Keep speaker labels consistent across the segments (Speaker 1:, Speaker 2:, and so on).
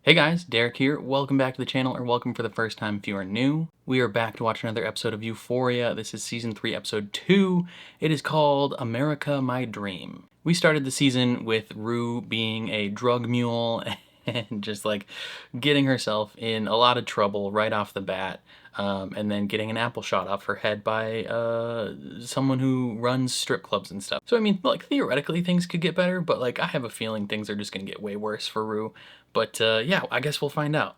Speaker 1: Hey guys, Derek here. Welcome back to the channel, or welcome for the first time if you are new. We are back to watch another episode of Euphoria. This is season 3, episode 2. It is called America My Dream. We started the season with Rue being a drug mule and just like getting herself in a lot of trouble right off the bat. And then getting an apple shot off her head by someone who runs strip clubs and stuff. So I mean, like, theoretically things could get better, but like I have a feeling things are just gonna get way worse for Rue. But yeah, I guess we'll find out.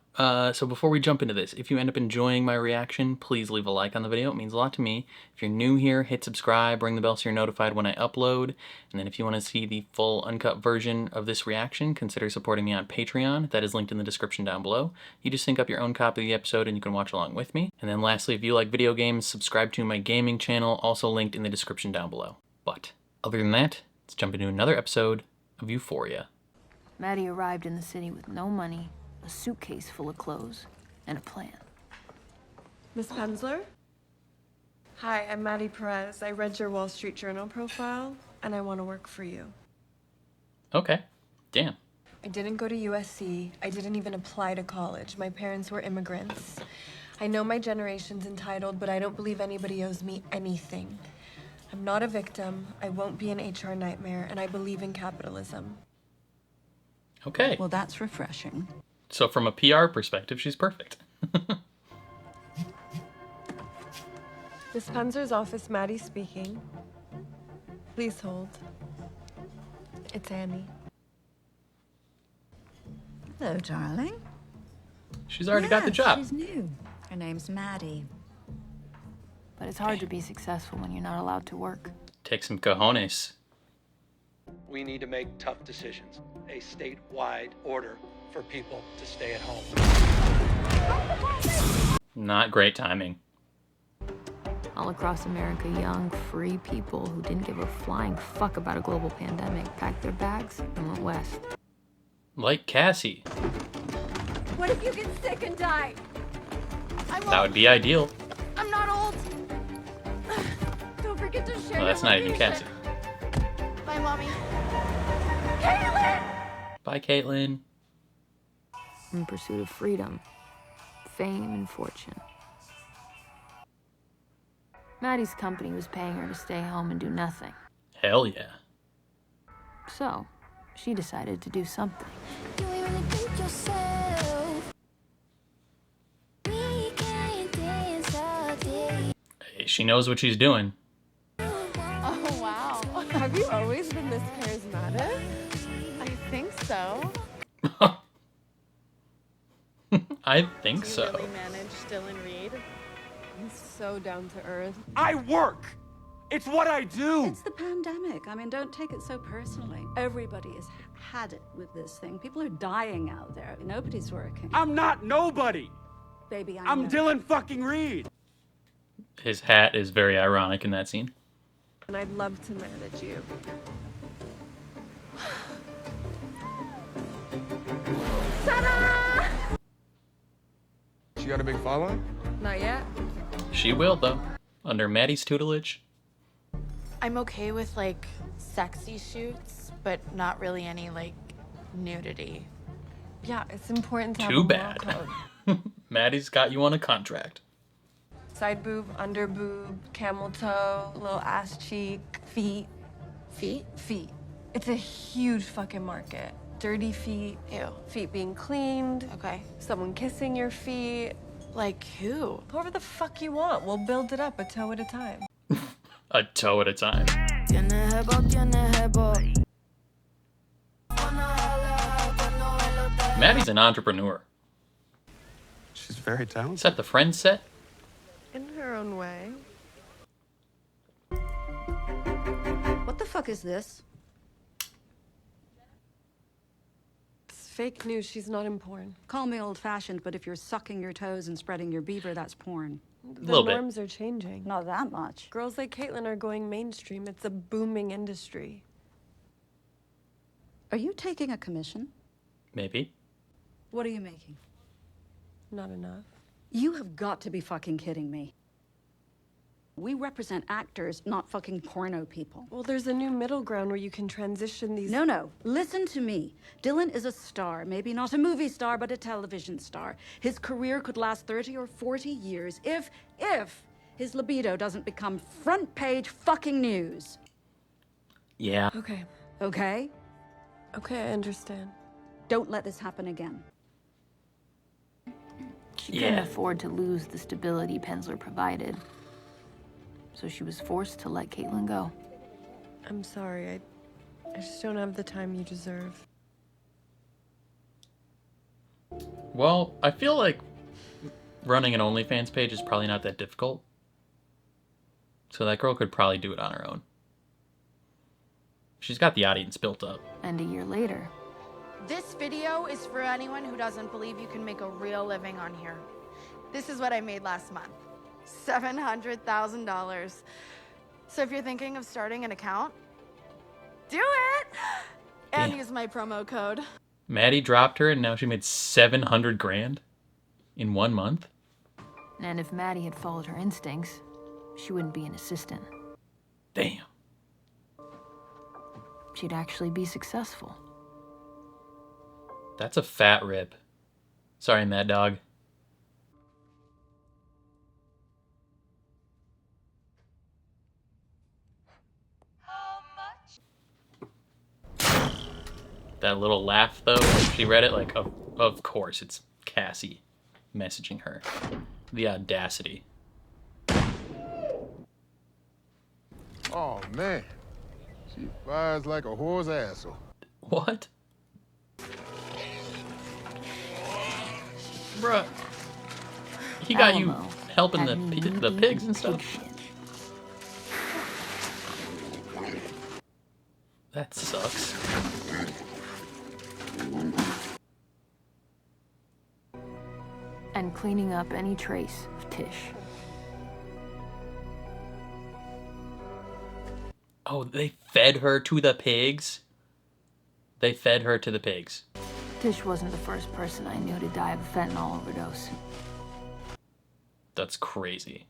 Speaker 1: So before we jump into this, if you end up enjoying my reaction, please leave a like on the video. It means a lot to me. If you're new here, hit subscribe, ring the bell so you're notified when I upload. And then if you want to see the full uncut version of this reaction, consider supporting me on Patreon. That is linked in the description down below. You just sync up your own copy of the episode and you can watch along with me. And then lastly, if you like video games, subscribe to my gaming channel, also linked in the description down below. But other than that, let's jump into another episode of Euphoria.
Speaker 2: Maddie arrived in the city with no money, a suitcase full of clothes, and a plan.
Speaker 3: Miss Penzler? Hi, I'm Maddie Perez. I read your Wall Street Journal profile, and I want to work for you.
Speaker 1: Okay. Damn.
Speaker 3: I didn't go to USC. I didn't even apply to college. My parents were immigrants. I know my generation's entitled, but I don't believe anybody owes me anything. I'm not a victim. I won't be an HR nightmare, and I believe in capitalism.
Speaker 1: Okay.
Speaker 4: Well, that's refreshing.
Speaker 1: So from a PR perspective, she's perfect.
Speaker 3: Miss Penzler's office, Maddie speaking. Please hold. It's Annie.
Speaker 4: Hello, darling.
Speaker 1: She's already got the job.
Speaker 4: She's new. Her name's Maddie.
Speaker 2: But it's hard to be successful when you're not allowed to work.
Speaker 1: Take some cojones.
Speaker 5: We need to make tough decisions. A statewide order for people to stay at home.
Speaker 1: Not great timing.
Speaker 2: All across America, young, free people who didn't give a flying fuck about a global pandemic packed their bags and went west.
Speaker 1: Like Cassie.
Speaker 6: What if you get sick and die?
Speaker 1: That would be ideal.
Speaker 6: I'm not old. Don't forget to share.
Speaker 1: Well, that's not even Cassie.
Speaker 6: Bye, Mommy. Caitlin!
Speaker 1: Bye, Caitlin.
Speaker 2: In pursuit of freedom, fame, and fortune. Maddie's company was paying her to stay home and do nothing.
Speaker 1: Hell yeah.
Speaker 2: So, she decided to do something.
Speaker 1: Hey, she knows what she's doing.
Speaker 6: Oh, wow. Have you always been this charismatic? I think so.
Speaker 1: I think so.
Speaker 6: Really managed Dylan Reed. He's so down to earth.
Speaker 7: I work! It's what I do!
Speaker 4: It's the pandemic. I mean, don't take it so personally. Everybody has had it with this thing. People are dying out there. Nobody's working.
Speaker 7: I'm not nobody!
Speaker 4: Baby,
Speaker 7: I'm
Speaker 4: know.
Speaker 7: Dylan fucking Reed!
Speaker 1: His hat is very ironic in that scene.
Speaker 3: And I'd love to manage you.
Speaker 7: She got a big following?
Speaker 3: Not yet.
Speaker 1: She will, though. Under Maddie's tutelage.
Speaker 8: I'm okay with like sexy shoots, but not really any like nudity.
Speaker 3: Yeah, it's important to have
Speaker 1: Too
Speaker 3: a
Speaker 1: bad.
Speaker 3: moral code.
Speaker 1: Maddie's got you on a contract.
Speaker 3: Side boob, under boob, camel toe, little ass cheek, feet.
Speaker 8: Feet?
Speaker 3: Feet. It's a huge fucking market. Dirty feet.
Speaker 8: Ew.
Speaker 3: Feet being cleaned.
Speaker 8: Okay.
Speaker 3: Someone kissing your feet.
Speaker 8: Like who?
Speaker 3: Whoever the fuck you want. We'll build it up a toe at a time.
Speaker 1: A toe at a time. Maddie's an entrepreneur.
Speaker 7: She's very
Speaker 1: Is
Speaker 7: talented.
Speaker 1: that the Friends set?
Speaker 3: In her own way.
Speaker 4: What the fuck is this?
Speaker 3: It's fake news. She's not in porn.
Speaker 4: Call me old-fashioned, but if you're sucking your toes and spreading your beaver, that's porn.
Speaker 3: The
Speaker 1: Little bit.
Speaker 3: norms are changing.
Speaker 4: Not that much.
Speaker 3: Girls like Caitlin are going mainstream. It's a booming industry.
Speaker 4: Are you taking a commission?
Speaker 1: Maybe.
Speaker 4: What are you making?
Speaker 3: Not enough.
Speaker 4: You have got to be fucking kidding me. We represent actors, not fucking porno people.
Speaker 3: Well, there's a new middle ground where you can transition these...
Speaker 4: No. Listen to me. Dylan is a star. Maybe not a movie star, but a television star. His career could last 30 or 40 years if his libido doesn't become front page fucking news.
Speaker 1: Yeah.
Speaker 3: Okay.
Speaker 4: Okay?
Speaker 3: Okay, I understand.
Speaker 4: Don't let this happen again.
Speaker 2: She couldn't afford to lose the stability Penzler provided. So she was forced to let Caitlin go.
Speaker 3: I'm sorry, I just don't have the time you deserve.
Speaker 1: Well, I feel like running an OnlyFans page is probably not that difficult. So that girl could probably do it on her own. She's got the audience built up.
Speaker 2: And a year later,
Speaker 8: This video is for anyone who doesn't believe you can make a real living on here. This is what I made last month. $700,000. So if you're thinking of starting an account, do it! And
Speaker 1: Damn.
Speaker 8: use my promo code.
Speaker 1: Maddie dropped her and now she made 700 grand in 1 month.
Speaker 2: and if Maddie had followed her instincts, she wouldn't be an assistant.
Speaker 1: Damn.
Speaker 2: She'd actually be successful.
Speaker 1: That's a fat rip. Sorry, Mad Dog. That little laugh, though, she read it like, of course, it's Cassie messaging her. The audacity.
Speaker 9: Oh, man. She fires like a whore's asshole.
Speaker 1: What? Bruh. He got you
Speaker 2: Alamo
Speaker 1: helping
Speaker 2: had me
Speaker 1: the
Speaker 2: leading
Speaker 1: pigs and
Speaker 2: pig
Speaker 1: stuff?
Speaker 2: shit.
Speaker 1: That sucks.
Speaker 2: And cleaning up any trace of Tish.
Speaker 1: Oh, they fed her to the pigs? They fed her to the pigs.
Speaker 2: Tish wasn't the first person I knew to die of a fentanyl overdose.
Speaker 1: That's crazy.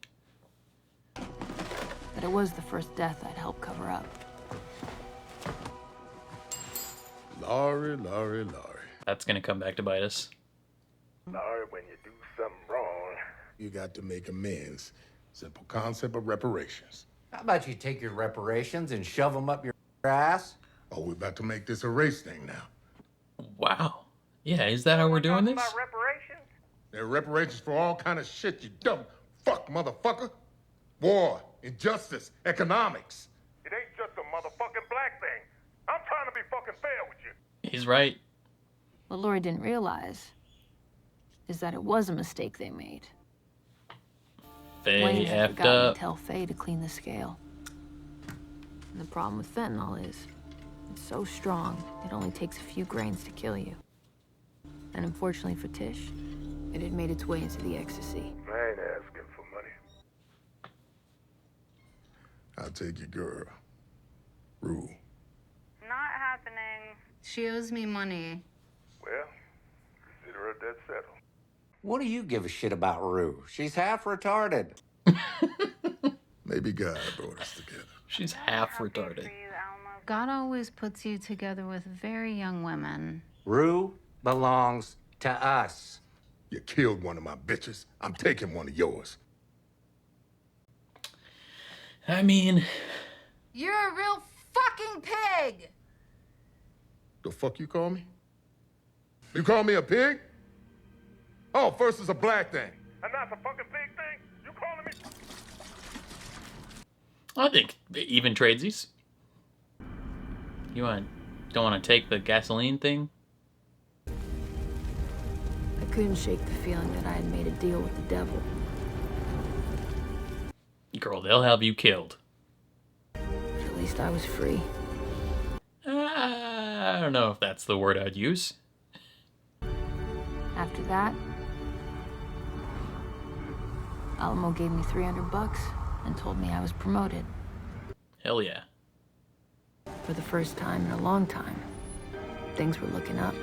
Speaker 2: But it was the first death I'd helped cover up.
Speaker 9: Laurie.
Speaker 1: That's gonna come back to bite us.
Speaker 9: Laurie, when you do something wrong, you got to make amends. Simple concept of reparations.
Speaker 10: How about you take your reparations and shove them up your ass?
Speaker 9: Oh, we're about to make this a race thing now.
Speaker 1: Wow. Yeah, is that how we're doing this?
Speaker 9: reparations? There are reparations for all kind of shit, you dumb fuck motherfucker. War, injustice, economics. It ain't just a motherfucking black thing. I'm trying to be fucking fair with you.
Speaker 1: He's right.
Speaker 2: What Lori didn't realize is that it was a mistake they made.
Speaker 1: They
Speaker 2: Wayne had
Speaker 1: effed
Speaker 2: forgotten
Speaker 1: up.
Speaker 2: to tell Faye to clean the scale. And the problem with fentanyl is it's so strong, it only takes a few grains to kill you. And unfortunately for Tish, it had made its way into the ecstasy.
Speaker 9: I ain't asking for money. I'll take your girl. Rue.
Speaker 11: Not happening. She owes me money.
Speaker 9: Well, consider her dead settled.
Speaker 10: What do you give a shit about Rue? She's half retarded.
Speaker 9: Maybe God brought us together.
Speaker 1: She's half retarded.
Speaker 11: God always puts you together with very young women.
Speaker 10: Rue belongs to us.
Speaker 9: You killed one of my bitches. I'm taking one of yours.
Speaker 1: I mean,
Speaker 8: You're a real fucking pig!
Speaker 9: The fuck you call me? You call me a pig? Oh, first it's a black thing. And that's a fucking pig thing? You calling me?
Speaker 1: I think even tradesies. Don't want to take the gasoline thing?
Speaker 2: I couldn't shake the feeling that I had made a deal with the devil.
Speaker 1: Girl, they'll have you killed.
Speaker 2: But at least I was free.
Speaker 1: I don't know if that's the word I'd use.
Speaker 2: After that, Alamo gave me $300 and told me I was promoted.
Speaker 1: Hell yeah.
Speaker 2: For the first time in a long time, things were looking up.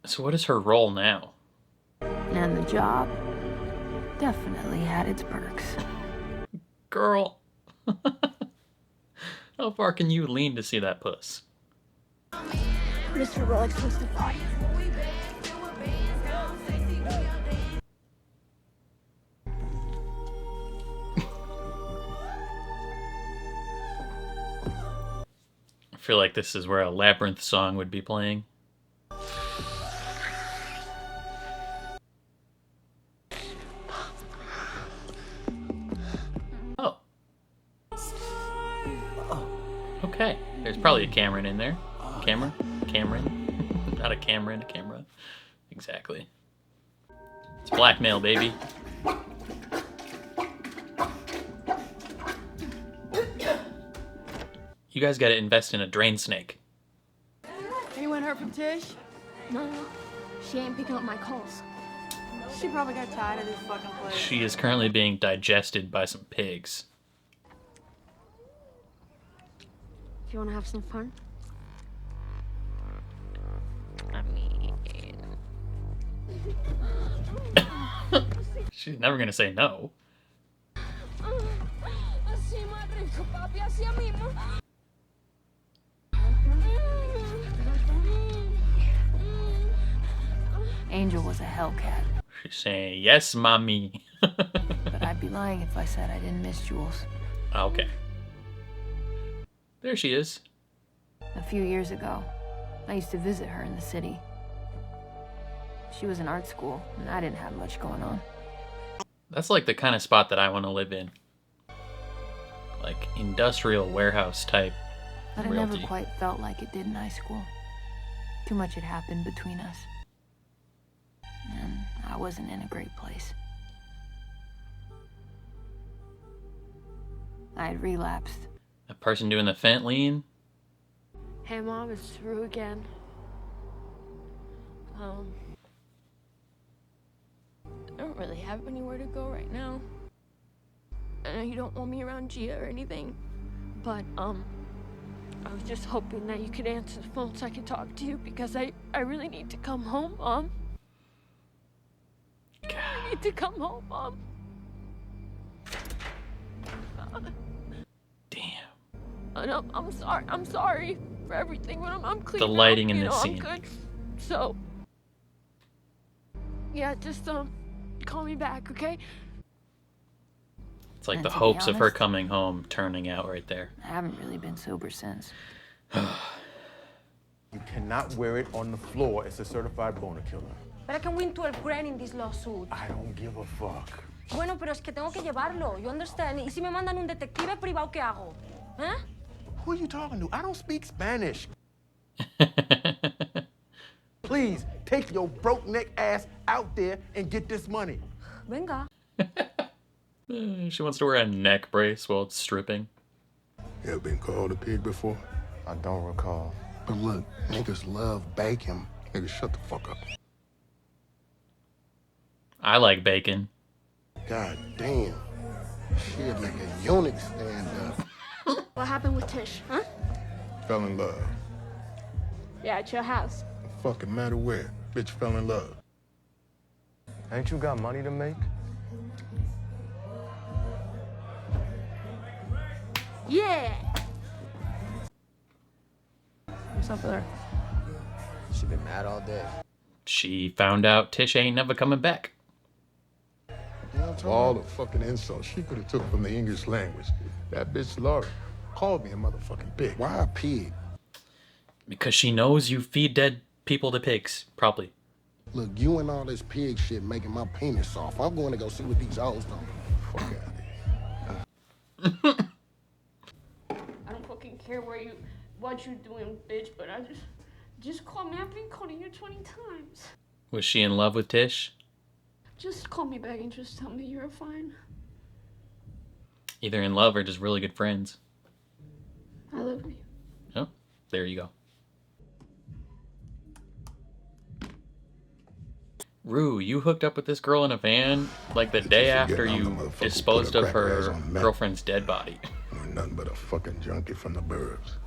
Speaker 1: So what is her role now?
Speaker 2: And the job definitely had its perks.
Speaker 1: Girl. How far can you lean to see that puss?
Speaker 6: Mr. Rolex testified.
Speaker 1: I feel like this is where a Labyrinth song would be playing. Oh. Okay. There's probably a Cameron in there. Cameron? Not a Cameron, a camera. Exactly. It's blackmail, baby. You guys gotta invest in a drain snake.
Speaker 6: Anyone heard from Tish? No. She ain't picking up my calls. She probably got tired of this fucking place.
Speaker 1: She is currently being digested by some pigs.
Speaker 6: Do you want to have some fun?
Speaker 2: I mean...
Speaker 1: She's never gonna say no.
Speaker 2: Angel was a hellcat.
Speaker 1: She's saying, yes, mommy.
Speaker 2: But I'd be lying if I said I didn't miss Jules.
Speaker 1: Okay. There she is.
Speaker 2: A few years ago, I used to visit her in the city. She was in art school, and I didn't have much going on.
Speaker 1: That's like the kind of spot that I want to live in. Like industrial warehouse type
Speaker 2: But I
Speaker 1: realty.
Speaker 2: never quite felt like it did in high school. Too much had happened between us. And I wasn't in a great place. I had relapsed.
Speaker 1: A person doing the fent lean.
Speaker 6: Hey, Mom, it's Rue again. I don't really have anywhere to go right now. I know you don't want me around Gia or anything, but, I was just hoping that you could answer the phone so I could talk to you because I really need to come home, Mom. I need to come home, Mom.
Speaker 1: Damn.
Speaker 6: I'm sorry for everything, but I'm clean.
Speaker 1: The lighting
Speaker 6: now,
Speaker 1: in
Speaker 6: you
Speaker 1: this
Speaker 6: know,
Speaker 1: scene.
Speaker 6: I'm good. So, yeah, just call me back, okay?
Speaker 1: It's like
Speaker 2: And
Speaker 1: the
Speaker 2: to be
Speaker 1: hopes of her
Speaker 2: honest,
Speaker 1: coming home turning out right there.
Speaker 2: I haven't really been sober since.
Speaker 12: You cannot wear it on the floor. It's a certified boner killer.
Speaker 13: But I can win 12 grand in this lawsuit.
Speaker 12: I don't give a fuck.
Speaker 13: Bueno, pero es que tengo que llevarlo. You understand? Y si me mandan un detective privado, ¿qué hago? ¿Eh?
Speaker 12: Who are you talking to? I don't speak Spanish. Please, take your broke neck ass out there and get this money.
Speaker 13: Venga.
Speaker 1: She wants to wear a neck brace while it's stripping.
Speaker 9: You ever been called a pig before?
Speaker 12: I don't recall.
Speaker 9: But look, niggas love bacon. Niggas, shut the fuck up.
Speaker 1: I like bacon.
Speaker 9: God damn. She'd make a eunuch stand up.
Speaker 6: What happened with Tish, huh?
Speaker 9: Fell in love.
Speaker 6: Yeah, at your house.
Speaker 9: Fucking matter where. Bitch fell in love.
Speaker 12: Ain't you got money to make?
Speaker 6: Yeah!
Speaker 2: What's up with her?
Speaker 12: She been mad all day.
Speaker 1: She found out Tish ain't never coming back.
Speaker 9: All the fucking insults she could have took from the English language. That bitch Laura called me a motherfucking pig. Why a pig?
Speaker 1: Because she knows you feed dead people to pigs, probably.
Speaker 9: Look, you and all this pig shit making my penis soft. I'm going to go see what these hoes do. Fuck out of here.
Speaker 6: I don't fucking care what you're doing, bitch, but I just call me. I've been calling you 20 times.
Speaker 1: Was she in love with Tish?
Speaker 6: Just call me back and just tell me you're fine.
Speaker 1: Either in love or just really good friends.
Speaker 6: I love you.
Speaker 1: Oh, there you go. Rue, you hooked up with this girl in a van like the day after you disposed of her girlfriend's dead body.
Speaker 9: You're nothing but a fucking junkie from the burbs.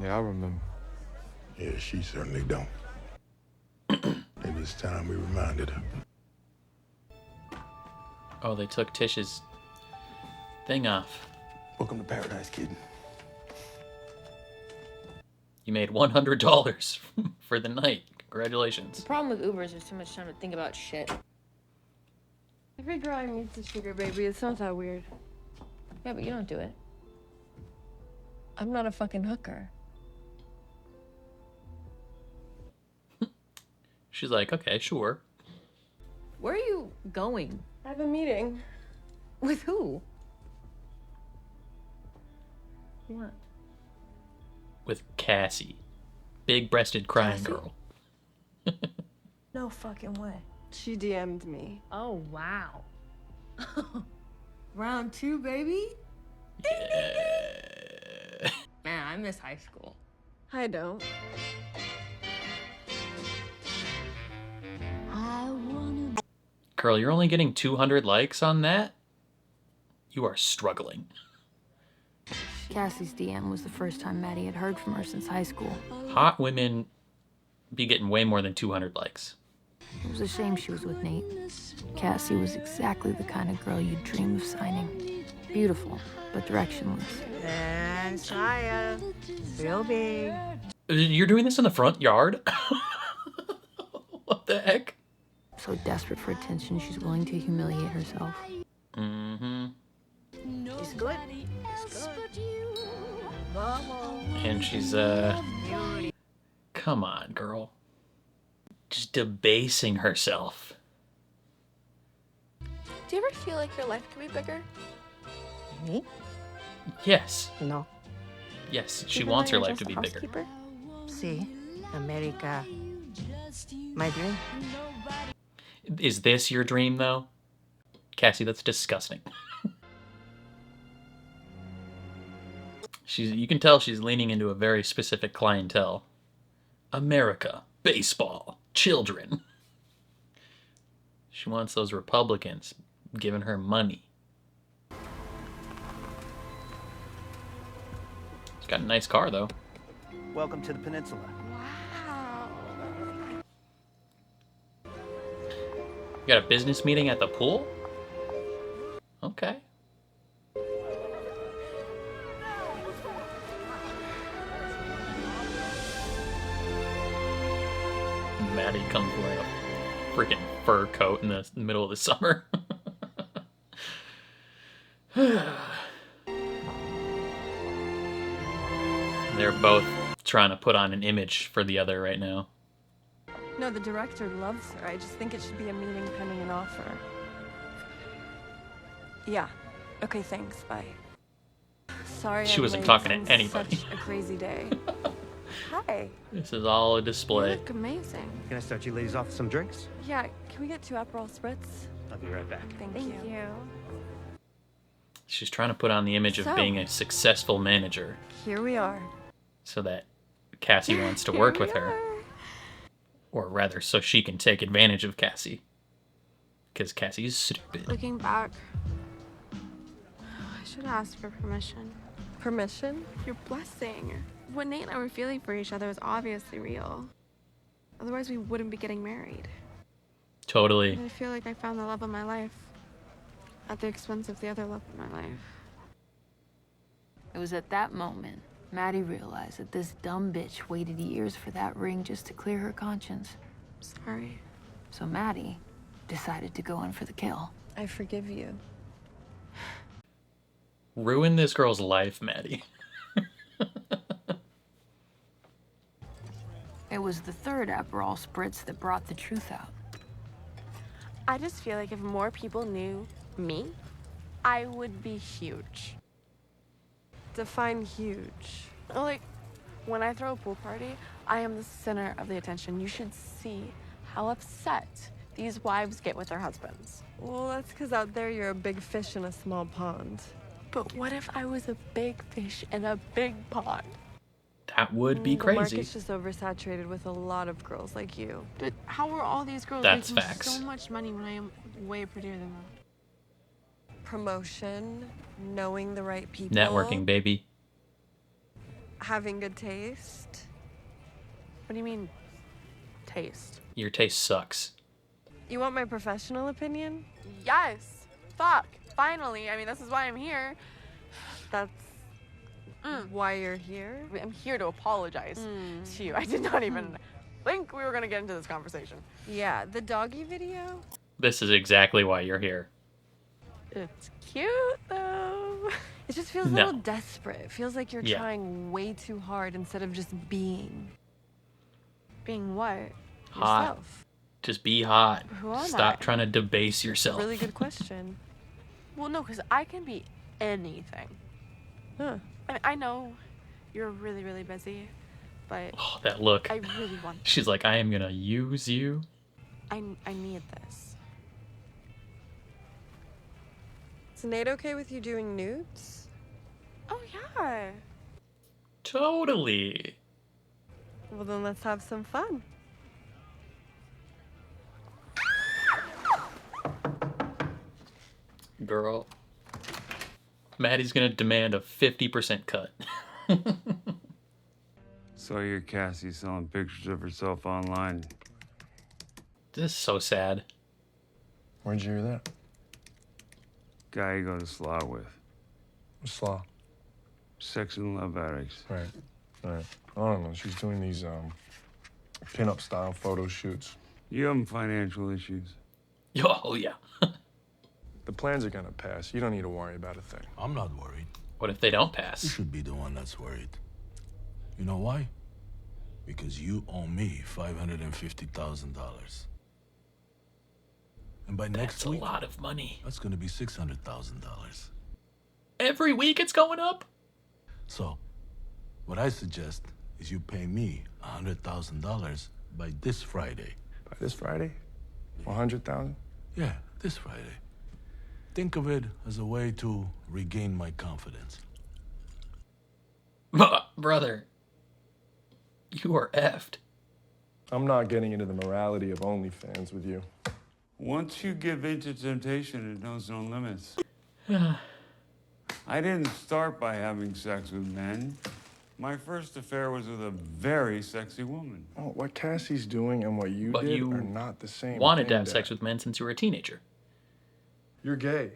Speaker 12: Yeah, I remember.
Speaker 9: Yeah, she certainly don't. Maybe it's time we reminded her.
Speaker 1: Oh, they took Tish's Thing off.
Speaker 12: Welcome to paradise, kid.
Speaker 1: You made $100 for the night. Congratulations.
Speaker 6: The problem with Uber is there's too much time to think about shit.
Speaker 3: Every girl I meet's a sugar baby. It's not that weird.
Speaker 6: Yeah, but you don't do it.
Speaker 3: I'm not a fucking hooker.
Speaker 1: She's like, okay, sure.
Speaker 2: Where are you going?
Speaker 3: I have a meeting.
Speaker 2: With who?
Speaker 3: What?
Speaker 1: With Cassie. Big-breasted crying
Speaker 3: Cassie?
Speaker 1: girl.
Speaker 3: No fucking way. She DM'd me.
Speaker 2: Oh, wow. Round 2, baby?
Speaker 1: Yeah.
Speaker 2: Man, I miss high school.
Speaker 3: I don't.
Speaker 1: Girl, you're only getting 200 likes on that? You are struggling.
Speaker 2: Cassie's DM was the first time Maddie had heard from her since high school.
Speaker 1: Hot women be getting way more than 200 likes.
Speaker 2: It was a shame she was with Nate. Cassie was exactly the kind of girl you'd dream of signing. Beautiful, but directionless.
Speaker 14: And Shia, real big.
Speaker 1: You're doing this in the front yard? What the heck?
Speaker 2: So desperate for attention, she's willing to humiliate herself.
Speaker 1: Mm-hmm.
Speaker 14: He's good. He's good. Vamos.
Speaker 1: And she's, come on, girl. Just debasing herself.
Speaker 6: Do you ever feel like your life could be bigger?
Speaker 14: Me?
Speaker 1: Yes.
Speaker 14: No.
Speaker 1: Yes, she
Speaker 6: Even
Speaker 1: wants
Speaker 6: though
Speaker 1: her
Speaker 6: you're
Speaker 1: life to
Speaker 6: just
Speaker 1: be
Speaker 6: a
Speaker 1: bigger.
Speaker 6: housekeeper?
Speaker 14: See, America. My dream.
Speaker 1: Is this your dream, though? Cassie, that's disgusting. You can tell she's leaning into a very specific clientele. America, baseball, children. She wants those Republicans giving her money. She's got a nice car, though.
Speaker 15: Welcome to the peninsula.
Speaker 6: Wow.
Speaker 1: You got a business meeting at the pool? Okay. Maddie comes wearing a freaking fur coat in the middle of the summer. They're both trying to put on an image for the other right now.
Speaker 3: No, the director loves her. I just think it should be a meeting pending an offer. Yeah. Okay, thanks. Bye. Sorry.
Speaker 1: She
Speaker 3: I'm
Speaker 1: wasn't
Speaker 3: late.
Speaker 1: talking
Speaker 3: It's
Speaker 1: to anybody.
Speaker 3: Such a crazy day. Hi.
Speaker 1: This is all a
Speaker 3: You
Speaker 1: display.
Speaker 3: look amazing.
Speaker 15: Can I start you ladies off with some drinks?
Speaker 3: Yeah, can we get 2 Aperol Spritz?
Speaker 15: I'll be right back.
Speaker 3: Thank you.
Speaker 1: She's trying to put on the image of
Speaker 3: So-
Speaker 1: being a successful manager
Speaker 3: Here we are.
Speaker 1: so that Cassie wants to work with her. Or rather, so she can take advantage of Cassie. Because Cassie is stupid.
Speaker 6: Looking back, I should have asked for permission.
Speaker 3: Permission?
Speaker 6: Your blessing. What Nate and I were feeling for each other was obviously real. Otherwise, we wouldn't be getting married.
Speaker 1: Totally.
Speaker 6: And I feel like I found the love of my life at the expense of the other love of my life.
Speaker 2: It was at that moment Maddie realized that this dumb bitch waited years for that ring just to clear her conscience.
Speaker 6: Sorry.
Speaker 2: So Maddie decided to go in for the kill.
Speaker 3: I forgive you.
Speaker 1: Ruin this girl's life, Maddie.
Speaker 2: It was the third Aperol Spritz that brought the truth out.
Speaker 6: I just feel like if more people knew me, I would be huge.
Speaker 3: Define huge.
Speaker 6: Like, when I throw a pool party, I am the center of the attention. You should see how upset these wives get with their husbands.
Speaker 3: Well, that's because out there you're a big fish in a small pond.
Speaker 6: But what if I was a big fish in a big pond?
Speaker 1: That would be
Speaker 3: The
Speaker 1: crazy.
Speaker 3: market's just oversaturated with a lot of girls like you.
Speaker 6: But how are all these girls
Speaker 1: That's
Speaker 6: making
Speaker 1: facts.
Speaker 6: so much money when I am way prettier than them?
Speaker 3: Promotion, knowing the right people.
Speaker 1: Networking, baby.
Speaker 3: Having good taste.
Speaker 6: What do you mean, taste?
Speaker 1: Your taste sucks.
Speaker 3: You want my professional opinion?
Speaker 6: Yes.
Speaker 16: Fuck. Finally. I mean, this is why I'm here.
Speaker 17: That's why you're here?
Speaker 16: I'm here to apologize to you. I did not even think we were going to get into this conversation.
Speaker 17: Yeah, the doggy video?
Speaker 1: This is exactly why you're here.
Speaker 16: It's cute, though.
Speaker 3: It just feels a little desperate. It feels like you're
Speaker 1: Yeah.
Speaker 3: trying way too hard instead of just being.
Speaker 16: Being what?
Speaker 1: Hot.
Speaker 3: Yourself.
Speaker 1: Just be hot.
Speaker 16: Who am
Speaker 1: Stop
Speaker 16: I?
Speaker 1: trying to debase yourself.
Speaker 3: Really good question.
Speaker 16: Well, no, because I can be anything.
Speaker 3: Huh.
Speaker 16: I mean, I know you're really, really busy, but
Speaker 1: Oh, that look.
Speaker 16: I really want
Speaker 1: She's like, I am gonna use you.
Speaker 16: I need this.
Speaker 3: Is Nate okay with you doing nudes?
Speaker 16: Oh, yeah.
Speaker 1: Totally.
Speaker 3: Well, then let's have some fun.
Speaker 1: Girl. Maddie's gonna demand a 50% cut.
Speaker 18: Saw your Cassie selling pictures of herself online.
Speaker 1: This is so sad.
Speaker 19: Where'd you hear that?
Speaker 18: Guy you go to slaw with.
Speaker 19: Slaw.
Speaker 18: Sex and love addicts.
Speaker 19: Right. I don't know. She's doing these pin-up style photo shoots.
Speaker 18: You have financial issues.
Speaker 1: Oh, yeah.
Speaker 19: The plans are gonna pass. You don't need to worry about a thing.
Speaker 20: I'm not worried.
Speaker 1: What if they don't
Speaker 20: You
Speaker 1: pass?
Speaker 20: should be the one that's worried. You know why? Because you owe me $550,000. And by next week,
Speaker 1: That's a lot of money.
Speaker 20: that's going to be $600,000.
Speaker 1: Every week it's going up?
Speaker 20: So, what I suggest is you pay me $100,000 by this Friday.
Speaker 19: By this Friday? 100,000?
Speaker 20: Yeah, this Friday. Think of it as a way to regain my confidence.
Speaker 1: Brother, you are effed.
Speaker 19: I'm not getting into the morality of OnlyFans with you.
Speaker 18: Once you give in to temptation, it knows no limits. I didn't start by having sex with men. My first affair was with a very sexy woman.
Speaker 19: Oh, what Cassie's doing and what you
Speaker 1: But
Speaker 19: did
Speaker 1: you
Speaker 19: are not the same
Speaker 1: wanted to
Speaker 19: thing,
Speaker 1: have
Speaker 19: Dad.
Speaker 1: sex with men since you were a teenager.
Speaker 19: You're gay.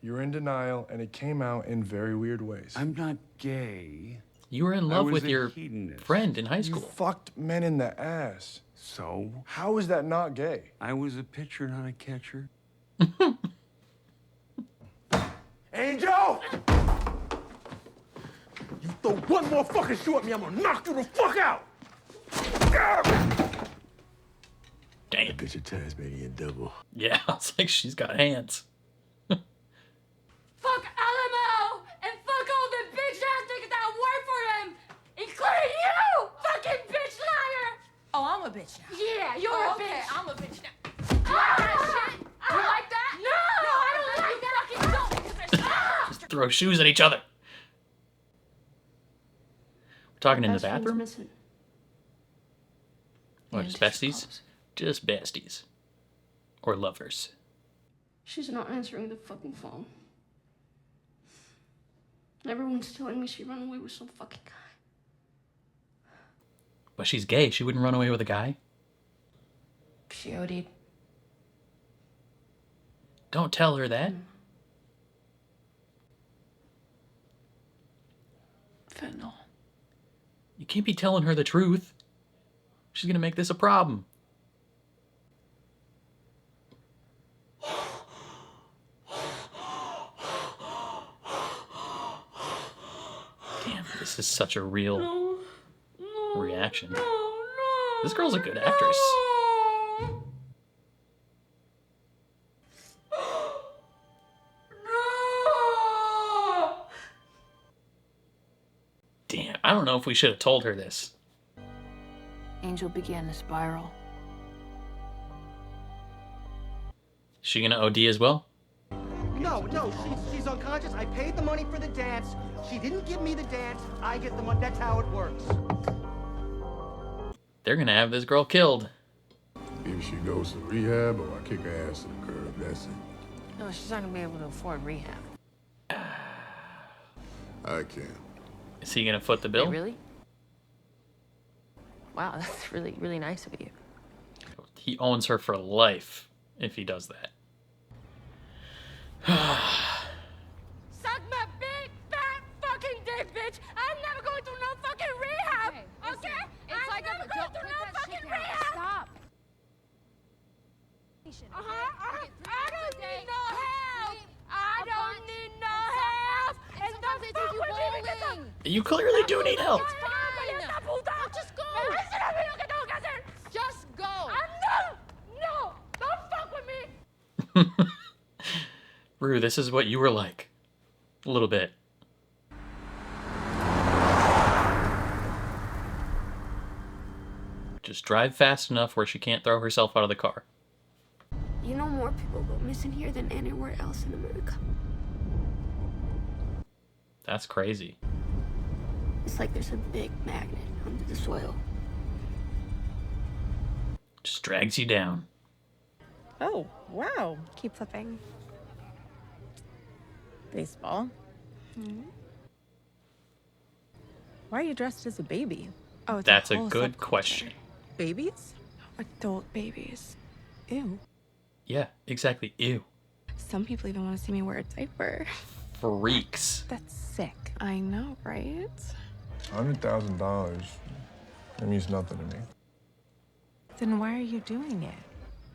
Speaker 19: You're in denial, and it came out in very weird ways.
Speaker 18: I'm not gay.
Speaker 1: You were in
Speaker 18: I
Speaker 1: love
Speaker 18: was
Speaker 1: with
Speaker 18: a
Speaker 1: your
Speaker 18: hedonist.
Speaker 1: friend in high
Speaker 19: You
Speaker 1: school.
Speaker 19: fucked men in the ass.
Speaker 18: So?
Speaker 19: How is that not gay?
Speaker 18: I was a pitcher, not a catcher.
Speaker 12: Angel! You throw one more fucking shoe at me, I'm gonna knock you the fuck out!
Speaker 1: Damn.
Speaker 20: Bitch a Tasmanian devil.
Speaker 1: Yeah, it's like she's got hands.
Speaker 6: Fuck Alamo! And fuck all the bitch ass niggas that work for him! Including you! Fucking bitch liar!
Speaker 8: Oh, I'm a bitch now.
Speaker 6: Yeah, you're
Speaker 8: Oh,
Speaker 6: a
Speaker 8: okay,
Speaker 6: bitch!
Speaker 8: I'm a bitch now.
Speaker 6: You like that? No, I don't like that! Fucking don't!
Speaker 1: Just throw shoes at each other. We're talking in the bathroom? What, just besties? Just besties. Or lovers.
Speaker 6: She's not answering the fucking phone. Everyone's telling me she ran away with some fucking guy.
Speaker 1: But she's gay. She wouldn't run away with a guy.
Speaker 6: She OD'd.
Speaker 1: Don't tell her that.
Speaker 6: Fentanyl.
Speaker 1: You can't be telling her the truth. She's gonna make this a problem. Damn, this is such a real reaction. This girl's a good actress. Damn, I don't know if we should have told her this.
Speaker 2: Angel began to spiral.
Speaker 1: Is she gonna OD as well?
Speaker 12: No, she's unconscious. I paid the money for the dance. She didn't give me the dance. I get the money. That's how it works.
Speaker 1: They're gonna have this girl killed.
Speaker 9: Either she goes to rehab or I kick her ass to the curb. That's it.
Speaker 8: No, she's not gonna be able to afford rehab.
Speaker 9: I can.
Speaker 1: Is he gonna foot the bill?
Speaker 8: Wait, really? Wow, that's really, really nice of you.
Speaker 1: He owns her for life if he does that.
Speaker 6: Suck my big, fat, fucking dick, bitch! I'm never going through no fucking rehab! Okay?
Speaker 2: It's like
Speaker 6: never going through no fucking rehab!
Speaker 2: Stop.
Speaker 6: I don't need no help! I don't need no help! And don't fuck with me because
Speaker 1: You clearly do need help.
Speaker 6: Just go! Just go! No! Don't fuck with me!
Speaker 1: Rue, this is what you were like. A little bit. Just drive fast enough where she can't throw herself out of the car.
Speaker 6: You know more people go missing here than anywhere else in America.
Speaker 1: That's crazy.
Speaker 6: It's like there's a big magnet under the soil.
Speaker 1: Just drags you down.
Speaker 16: Oh, wow.
Speaker 17: Keep flipping.
Speaker 16: Baseball.
Speaker 17: Hmm?
Speaker 16: Why are you dressed as a baby?
Speaker 17: Oh, it's
Speaker 1: That's a
Speaker 17: whole
Speaker 1: good
Speaker 17: subculture.
Speaker 1: question.
Speaker 16: Babies?
Speaker 17: Adult babies. Ew.
Speaker 1: Yeah, exactly. Ew.
Speaker 17: Some people even want to see me wear a diaper.
Speaker 1: Freaks.
Speaker 17: That's sick. I know, right?
Speaker 19: $100,000. That means nothing to me.
Speaker 17: Then why are you doing it?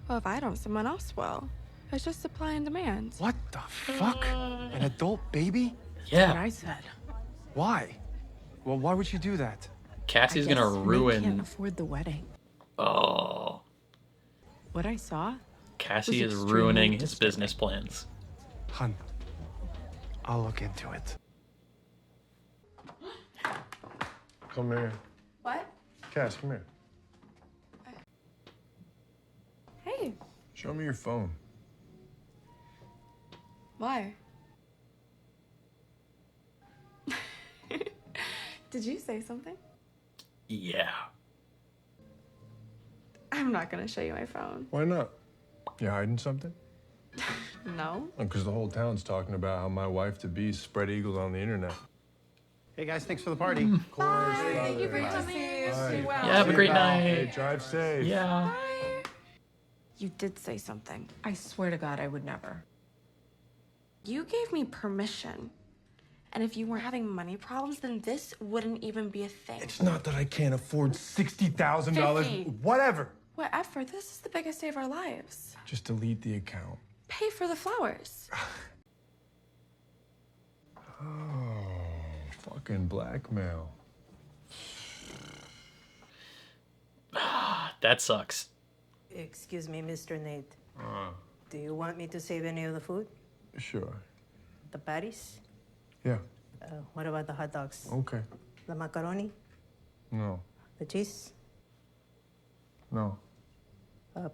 Speaker 17: Well, if I don't, someone else will. It's just supply and demand.
Speaker 7: What the fuck? An adult baby?
Speaker 1: Yeah.
Speaker 17: That's what I said.
Speaker 7: Why? Well, why would you do that?
Speaker 1: Cassie's
Speaker 17: I
Speaker 1: gonna
Speaker 17: guess They can't
Speaker 1: ruin.
Speaker 17: afford the wedding.
Speaker 1: Oh.
Speaker 17: What I saw.
Speaker 1: Cassie
Speaker 17: was
Speaker 1: is
Speaker 17: extremely
Speaker 1: ruining his
Speaker 17: disturbing.
Speaker 1: business plans.
Speaker 7: Hun, I'll look into it.
Speaker 19: Come here.
Speaker 17: What?
Speaker 19: Cass, come here.
Speaker 17: Hey.
Speaker 19: Show me your phone.
Speaker 17: Why? Did you say something?
Speaker 1: Yeah.
Speaker 17: I'm not gonna show you my phone.
Speaker 19: Why not? You hiding something?
Speaker 17: No.
Speaker 19: Because the whole town's talking about how my wife-to-be spread eagles on the internet.
Speaker 12: Hey guys, thanks for the party.
Speaker 19: Of course.
Speaker 17: Thank you for
Speaker 19: brother.
Speaker 17: coming.
Speaker 19: Bye.
Speaker 1: Yeah, have a great
Speaker 19: Hey,
Speaker 1: night.
Speaker 19: drive safe.
Speaker 1: Yeah.
Speaker 17: You did say something. I swear to God, I would never.
Speaker 8: You gave me permission. And if you weren't having money problems, then this wouldn't even be a thing.
Speaker 19: It's not that I can't afford $60,000.
Speaker 8: 50.
Speaker 19: Whatever.
Speaker 8: Whatever, this is the biggest day of our lives.
Speaker 19: Just delete the account.
Speaker 8: Pay for the flowers.
Speaker 19: Oh, fucking blackmail.
Speaker 1: That sucks.
Speaker 14: Excuse me, Mr. Nate. Do you want me to save any of the food?
Speaker 19: Sure.
Speaker 14: The patties?
Speaker 19: Yeah.
Speaker 14: What about the hot dogs?
Speaker 19: Okay.
Speaker 14: The macaroni?
Speaker 19: No.
Speaker 14: The cheese?
Speaker 19: No.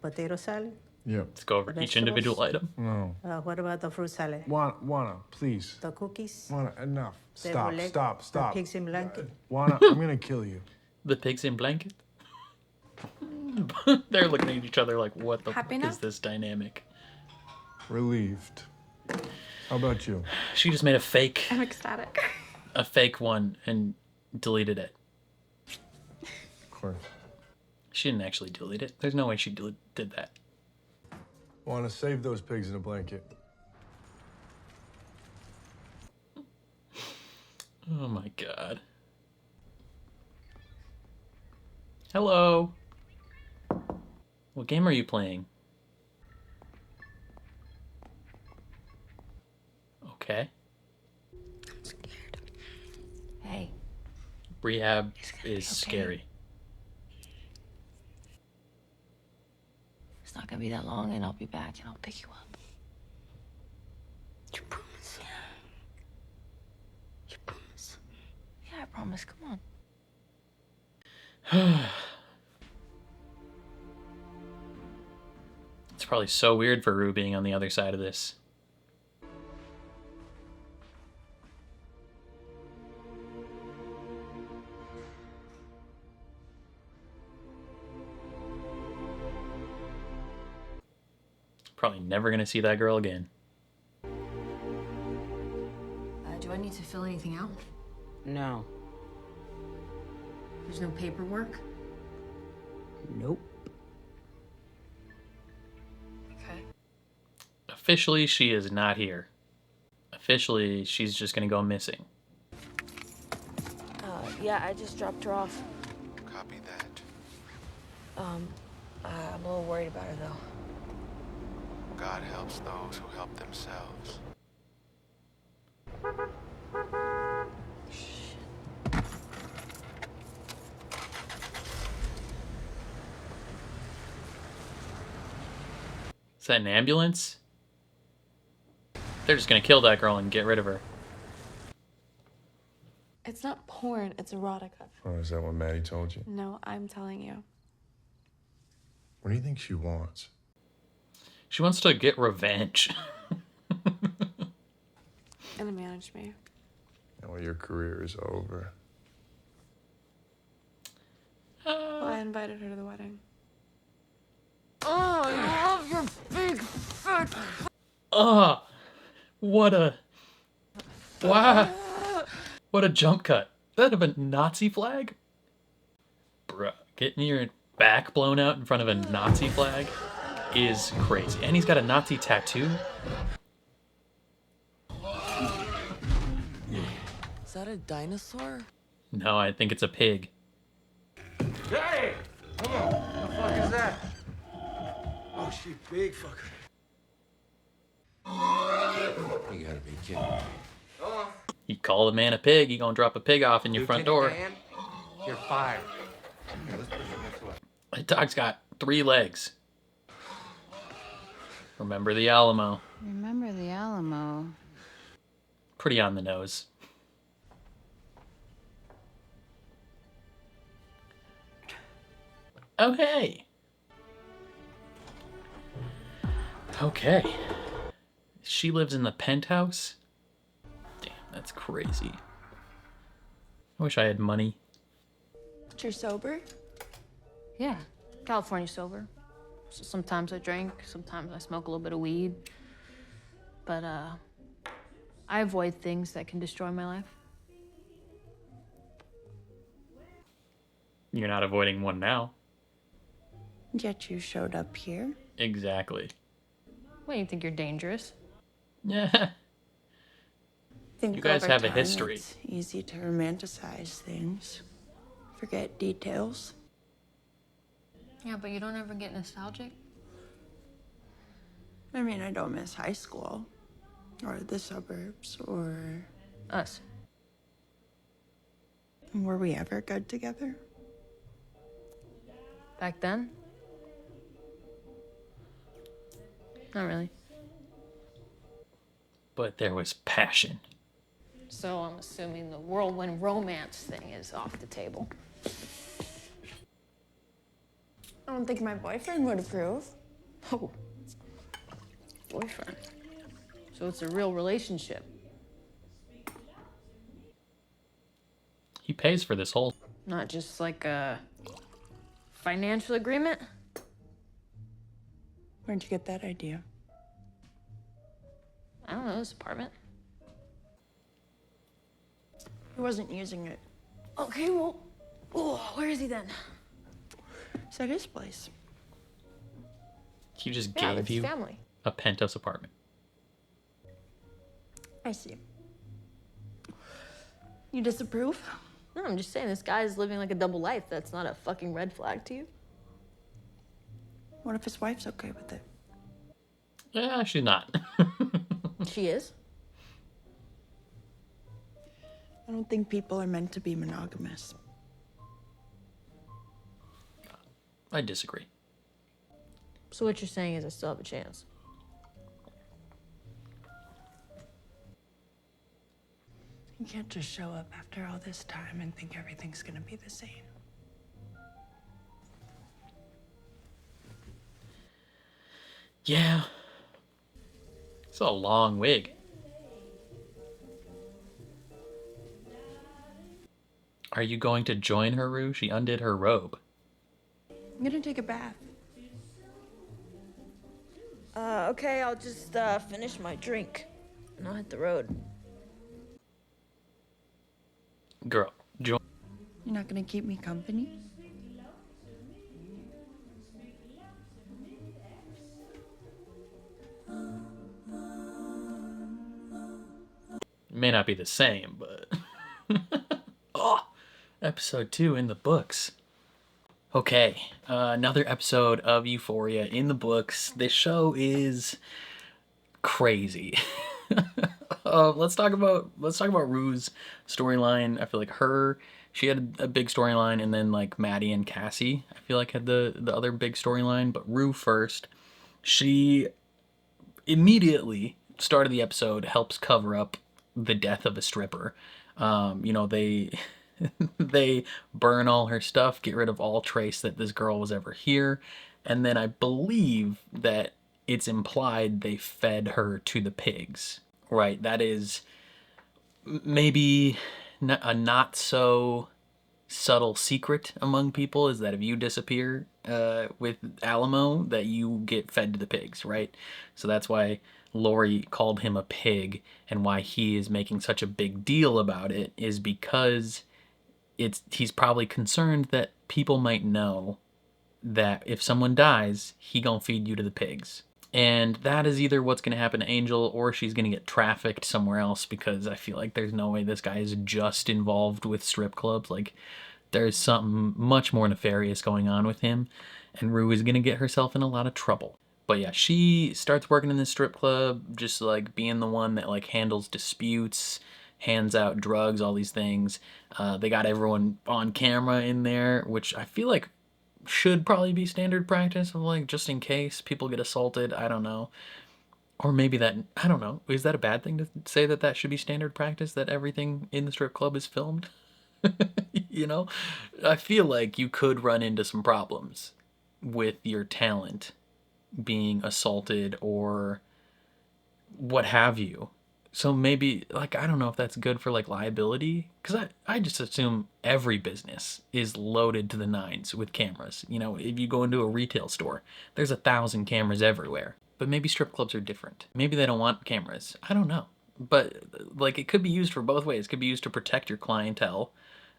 Speaker 14: Potato salad?
Speaker 19: Yep.
Speaker 1: Let's go over each individual item.
Speaker 19: No.
Speaker 14: What about the fruit salad?
Speaker 19: Juana, please.
Speaker 14: The cookies?
Speaker 19: Juana, enough.
Speaker 14: The
Speaker 19: Stop,
Speaker 14: roulette?
Speaker 19: stop, stop.
Speaker 14: The pigs in blanket?
Speaker 19: Juana, I'm gonna kill you.
Speaker 1: The pigs in blanket. They're looking at each other like, what the
Speaker 17: Happy
Speaker 1: fuck
Speaker 17: now?
Speaker 1: is this dynamic?
Speaker 19: Relieved. How about you?
Speaker 1: She just made a fake
Speaker 17: I'm ecstatic.
Speaker 1: one and deleted it.
Speaker 19: Of course.
Speaker 1: She didn't actually delete it. There's no way she did that.
Speaker 19: Wanna save those pigs in a blanket.
Speaker 1: Oh my god. Hello. What game are you playing? Okay.
Speaker 6: I'm scared. Hey.
Speaker 1: Rehab
Speaker 6: be
Speaker 1: is
Speaker 6: okay.
Speaker 1: scary.
Speaker 6: It's not gonna be that long and I'll be back and I'll pick you up. You promise? Yeah. You promise? Yeah, I promise. Come on.
Speaker 1: It's probably so weird for Rue being on the other side of this. Probably never gonna see that girl again.
Speaker 2: Do I need to fill anything out?
Speaker 14: No.
Speaker 2: There's no paperwork?
Speaker 14: Nope.
Speaker 2: Okay.
Speaker 1: Officially, she is not here. Officially, she's just gonna go missing.
Speaker 6: Yeah, I just dropped her off.
Speaker 7: Copy that.
Speaker 6: I'm a little worried about her, though.
Speaker 7: God helps those who help themselves.
Speaker 1: Is that an ambulance? They're just gonna kill that girl and get rid of her.
Speaker 17: It's not porn, it's erotica.
Speaker 19: Oh, is that what Maddie told you?
Speaker 17: No, I'm telling you.
Speaker 19: What do you think she wants?
Speaker 1: She wants to get revenge.
Speaker 17: And manage me.
Speaker 19: Well, your career is over.
Speaker 17: Well, I invited her to the wedding.
Speaker 6: Oh, I love your big fat.
Speaker 1: What a... Wow. What a jump cut. Is that a Nazi flag? Bruh, getting your back blown out in front of a Nazi flag is crazy. And he's got a Nazi tattoo.
Speaker 16: Is that a dinosaur?
Speaker 1: No, I think it's a pig.
Speaker 12: Hey! Come on. What the fuck is that? Oh, she big fucker.
Speaker 10: You gotta be kidding me.
Speaker 1: You call the man a pig, he gonna drop a pig off in your front door.
Speaker 12: Dan, you're fired.
Speaker 1: The dog's got 3 legs. Remember the Alamo.
Speaker 11: Remember the Alamo.
Speaker 1: Pretty on the nose. Oh, hey. Okay. She lives in the penthouse? Damn, that's crazy. I wish I had money.
Speaker 17: But you're sober?
Speaker 2: Yeah, California sober. So sometimes I drink, sometimes I smoke a little bit of weed. But I avoid things that can destroy my life.
Speaker 1: You're not avoiding one now.
Speaker 21: Yet you showed up here?
Speaker 1: Exactly.
Speaker 2: What, you think you're dangerous?
Speaker 1: Yeah.
Speaker 21: Think
Speaker 1: You guys
Speaker 21: over
Speaker 1: have a
Speaker 21: time
Speaker 1: history.
Speaker 21: It's easy to romanticize things. Forget details.
Speaker 2: Yeah, but you don't ever get nostalgic?
Speaker 21: I mean, I don't miss high school. Or the suburbs, or...
Speaker 2: Us.
Speaker 21: Were we ever good together?
Speaker 2: Back then? Not really.
Speaker 1: But there was passion.
Speaker 2: So I'm assuming the whirlwind romance thing is off the table.
Speaker 17: I don't think my boyfriend would approve.
Speaker 2: Oh. Boyfriend. So it's a real relationship.
Speaker 1: He pays for this whole...
Speaker 2: Not just like a financial agreement?
Speaker 21: Where'd you get that idea?
Speaker 2: I don't know, this apartment.
Speaker 21: He wasn't using it.
Speaker 2: Okay, well, where is he then?
Speaker 21: It's at his place.
Speaker 1: He just
Speaker 2: Yeah,
Speaker 1: gave
Speaker 2: with his
Speaker 1: you
Speaker 2: family.
Speaker 1: a penthouse apartment.
Speaker 21: I see. You disapprove?
Speaker 2: No, I'm just saying this guy's living like a double life. That's not a fucking red flag to you.
Speaker 21: What if his wife's okay with it?
Speaker 1: Yeah, she's not.
Speaker 2: She is?
Speaker 21: I don't think people are meant to be monogamous.
Speaker 1: I disagree.
Speaker 2: So what you're saying is I still have a chance.
Speaker 21: You can't just show up after all this time and think everything's gonna be the same.
Speaker 1: Yeah. It's a long wig. Are you going to join her, Rue? She undid her robe.
Speaker 21: I'm gonna take a bath.
Speaker 2: Okay, I'll just finish my drink and I'll hit the road.
Speaker 1: Girl, join.
Speaker 21: You're not gonna keep me company?
Speaker 1: may not be the same, but oh, episode 2 in the books. Okay, another episode of Euphoria in the books. This show is crazy. Let's talk about Rue's storyline. I feel like she had a big storyline, and then like Maddie and Cassie, I feel like had the other big storyline. But Rue first, she immediately start of the episode helps cover up the death of a stripper. You know, they they burn all her stuff, get rid of all trace that this girl was ever here, and then I believe that it's implied they fed her to the pigs. Right, that is maybe a not so subtle secret among people, is that if you disappear with Alamo, that you get fed to the pigs, right? So that's why Lori called him a pig, and why he is making such a big deal about it is because he's probably concerned that people might know that if someone dies, he gonna feed you to the pigs. And that is either what's going to happen to Angel, or she's going to get trafficked somewhere else, because I feel like there's no way this guy is just involved with strip clubs. Like, there's something much more nefarious going on with him, and Rue is going to get herself in a lot of trouble. But yeah, she starts working in this strip club, just like being the one that like handles disputes, hands out drugs, all these things. They got everyone on camera in there, which I feel like should probably be standard practice, of like, just in case people get assaulted. I don't know. Or maybe that, I don't know. Is that a bad thing to say, that should be standard practice, that everything in the strip club is filmed? You know? I feel like you could run into some problems with your talent being assaulted or what have you. So maybe, like, I don't know if that's good for, like, liability. Because I just assume every business is loaded to the nines with cameras. You know, if you go into a retail store, there's 1,000 cameras everywhere. But maybe strip clubs are different. Maybe they don't want cameras. I don't know. But, like, it could be used for both ways. It could be used to protect your clientele,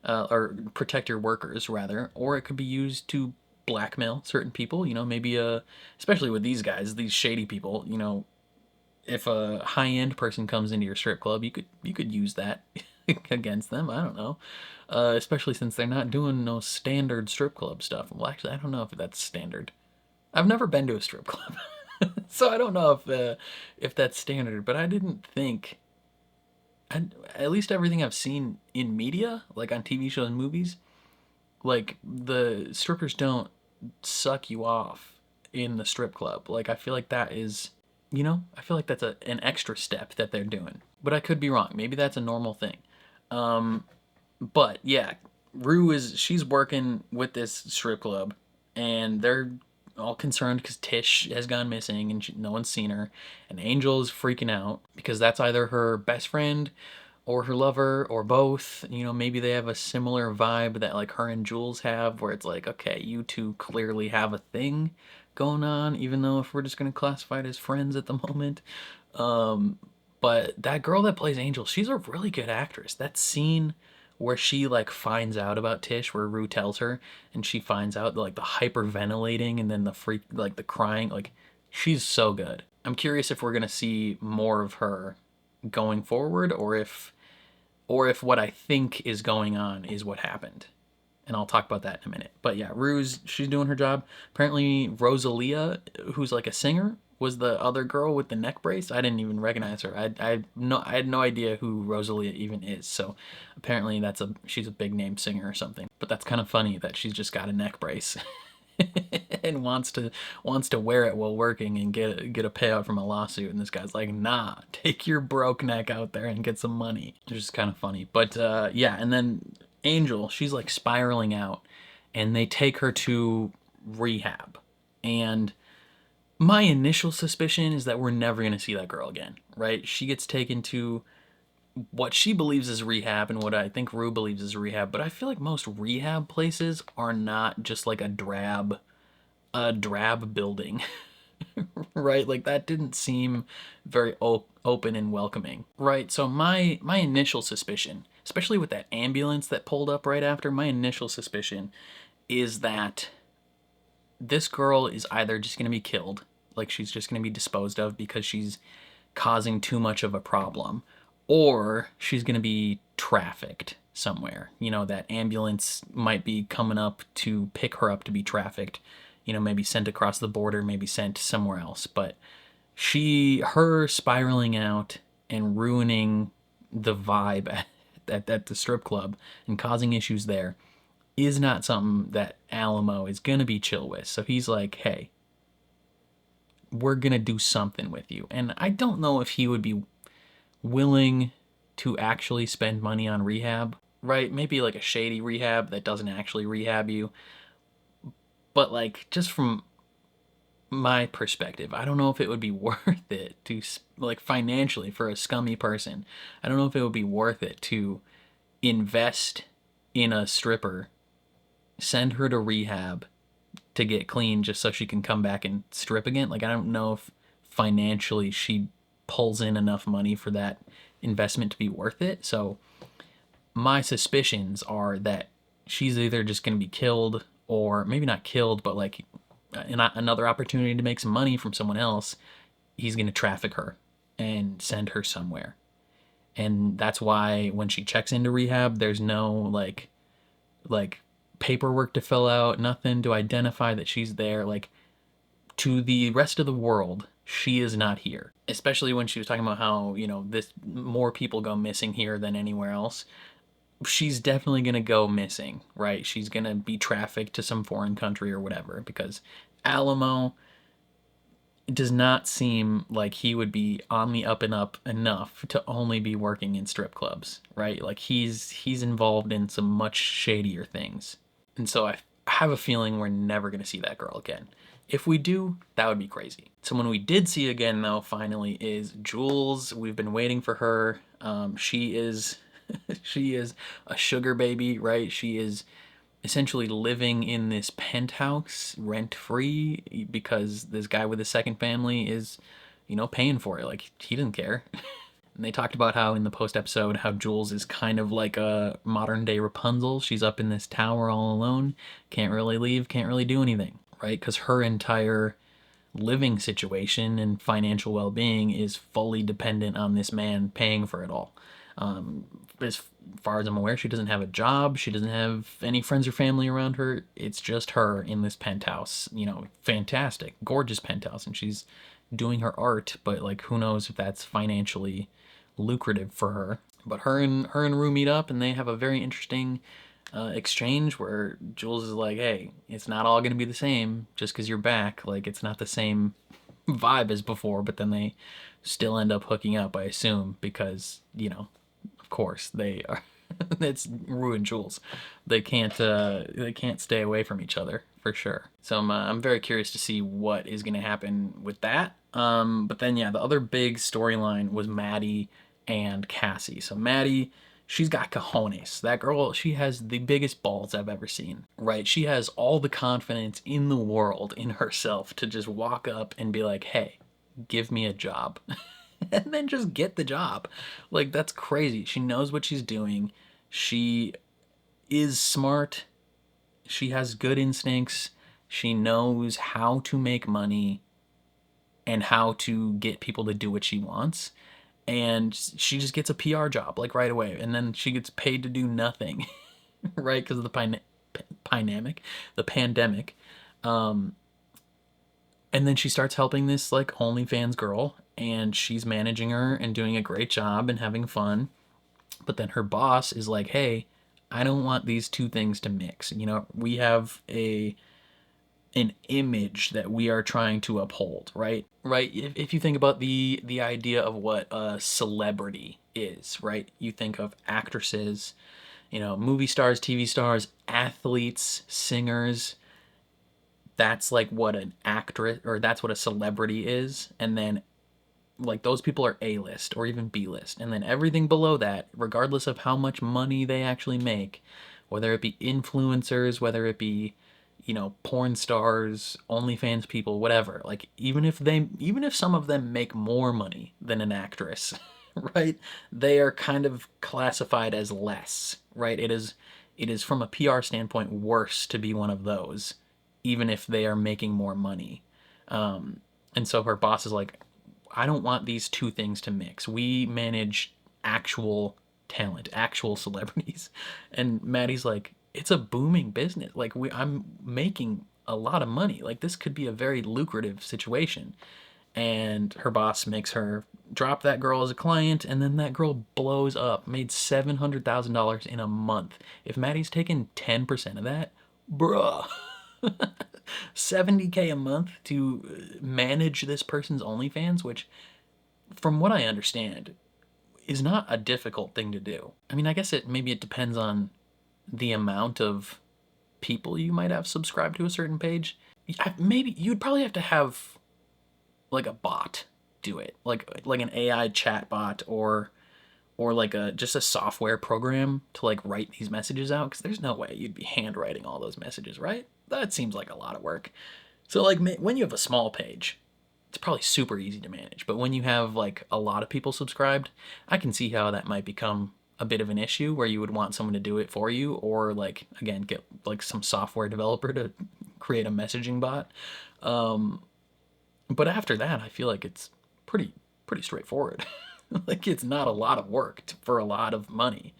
Speaker 1: or protect your workers, rather. Or it could be used to blackmail certain people. You know, maybe, especially with these guys, these shady people, you know, if a high-end person comes into your strip club, you could use that against them. I don't know. Especially since they're not doing no standard strip club stuff. Well, actually, I don't know if that's standard. I've never been to a strip club, so I don't know if that's standard. But I didn't think, at least everything I've seen in media, like on TV shows and movies, like the strippers don't suck you off in the strip club. Like, I feel like that is, you know, I feel like that's an extra step that they're doing. But I could be wrong. Maybe that's a normal thing. But yeah, she's working with this strip club, and they're all concerned because Tish has gone missing and no one's seen her. And Angel is freaking out because that's either her best friend or her lover or both. You know, maybe they have a similar vibe that like her and Jules have, where it's like, okay, you two clearly have a thing going on, even though if we're just going to classify it as friends at the moment. But that girl that plays Angel, she's a really good actress. That scene where she like finds out about Tish, where Rue tells her, and she finds out like the hyperventilating and then the freak, like the crying, like, she's so good. I'm curious if we're going to see more of her going forward, or if what I think is going on is what happened. And I'll talk about that in a minute. But yeah, she's doing her job. Apparently Rosalia, who's like a singer, was the other girl with the neck brace. I didn't even recognize her. I had no idea who Rosalia even is. So apparently she's a big name singer or something. But that's kind of funny that she's just got a neck brace and wants to wear it while working and get a payout from a lawsuit. And this guy's like, nah, take your broke neck out there and get some money. It's just kind of funny. But yeah, and then Angel, she's like spiraling out, and they take her to rehab. And my initial suspicion is that we're never going to see that girl again, right? She gets taken to what she believes is rehab and what I think Rue believes is rehab, but I feel like most rehab places are not just like a drab building, right? Like, that didn't seem very open and welcoming, right? So my initial suspicion, especially with that ambulance that pulled up right after, my initial suspicion is that this girl is either just going to be killed, like she's just going to be disposed of because she's causing too much of a problem, or she's going to be trafficked somewhere. You know, that ambulance might be coming up to pick her up to be trafficked, you know, maybe sent across the border, maybe sent somewhere else. But her spiraling out and ruining the vibe at the strip club and causing issues there is not something that Alamo is going to be chill with. So he's like, hey, we're going to do something with you. And I don't know if he would be willing to actually spend money on rehab, right? Maybe like a shady rehab that doesn't actually rehab you. But like, just from my perspective, I don't know if it would be worth it to, like, financially for a scummy person. I don't know if it would be worth it to invest in a stripper, send her to rehab to get clean just so she can come back and strip again. Like, I don't know if financially she pulls in enough money for that investment to be worth it. So my suspicions are that she's either just going to be killed, or maybe not killed, but like another opportunity to make some money from someone else. He's going to traffic her and send her somewhere. And that's why when she checks into rehab, there's no like paperwork to fill out, nothing to identify that she's there. Like, to the rest of the world, she is not here. Especially when she was talking about how, you know, more people go missing here than anywhere else. She's definitely going to go missing, right? She's going to be trafficked to some foreign country or whatever, because Alamo does not seem like he would be on the up and up enough to only be working in strip clubs, right? Like, he's involved in some much shadier things. And so I have a feeling we're never going to see that girl again. If we do, that would be crazy. Someone we did see again, though, finally, is Jules. We've been waiting for her. She is she is a sugar baby, right? She is essentially living in this penthouse rent-free because this guy with a second family is, you know, paying for it. Like, he doesn't care. And they talked about how in the post episode how Jules is kind of like a modern day Rapunzel. She's up in this tower all alone, can't really leave, can't really do anything, right? Because her entire living situation and financial well-being is fully dependent on this man paying for it all. As far as I'm aware, she doesn't have a job. She doesn't have any friends or family around her. It's just her in this penthouse, you know, fantastic, gorgeous penthouse. And she's doing her art, but like, who knows if that's financially lucrative for her. But her and Rue meet up, and they have a very interesting exchange where Jules is like, hey, it's not all going to be the same just because you're back. Like, it's not the same vibe as before. But then they still end up hooking up, I assume, because, you know, of course they are. It's Rue and Jules. They can't stay away from each other for sure. So I'm very curious to see what is going to happen with that. But then, yeah, the other big storyline was Maddie and Cassie. So Maddie, she's got cojones. That girl, she has the biggest balls I've ever seen, right? She has all the confidence in the world in herself to just walk up and be like, hey, give me a job. And then just get the job. Like, that's crazy. She knows what she's doing. She is smart. She has good instincts. She knows how to make money and how to get people to do what she wants. And she just gets a PR job, like, right away. And then she gets paid to do nothing, right? Because of the pandemic. And then she starts helping this, like, OnlyFans girl, and she's managing her and doing a great job and having fun. But then her boss is like, hey, I don't want these two things to mix. You know, we have an image that we are trying to uphold, right? Right? If you think about the idea of what a celebrity is, right? You think of actresses, you know, movie stars, TV stars, athletes, singers. That's like what an actress, or that's what a celebrity is. And then, like, those people are A-list or even B-list. And then everything below that, regardless of how much money they actually make, whether it be influencers, whether it be, you know, porn stars, OnlyFans people, whatever. Like, even if some of them make more money than an actress, right? They are kind of classified as less, right? It is from a PR standpoint worse to be one of those, even if they are making more money. And so her boss is like, I don't want these two things to mix. We manage actual talent, actual celebrities. And Maddie's like, it's a booming business. Like, I'm making a lot of money. Like, this could be a very lucrative situation. And her boss makes her drop that girl as a client, and then that girl blows up, made $700,000 in a month. If Maddie's taking 10% of that, bruh, 70K a month to manage this person's OnlyFans, which, from what I understand, is not a difficult thing to do. I mean, I guess maybe it depends on the amount of people you might have subscribed to a certain page. Maybe you'd probably have to have like a bot do it, like an AI chat bot, or like just a software program to like write these messages out, because there's no way you'd be handwriting all those messages, right? That seems like a lot of work. So like when you have a small page, it's probably super easy to manage. But when you have like a lot of people subscribed, I can see how that might become a bit of an issue, where you would want someone to do it for you, or like, again, get like some software developer to create a messaging bot. But after that, I feel like it's pretty straightforward. Like, it's not a lot of work for a lot of money.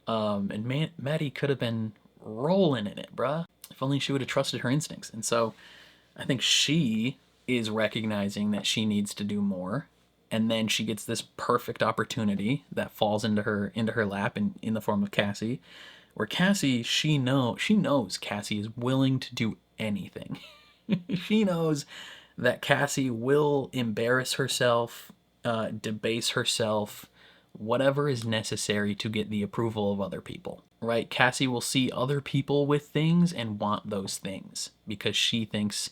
Speaker 1: And Maddie could have been rolling in it, bruh, if only she would have trusted her instincts. And so I think she is recognizing that she needs to do more, and then she gets this perfect opportunity that falls into her lap in the form of Cassie, where Cassie, she knows Cassie is willing to do anything. She knows that Cassie will embarrass herself, debase herself, whatever is necessary to get the approval of other people, right? Cassie will see other people with things and want those things, because she thinks,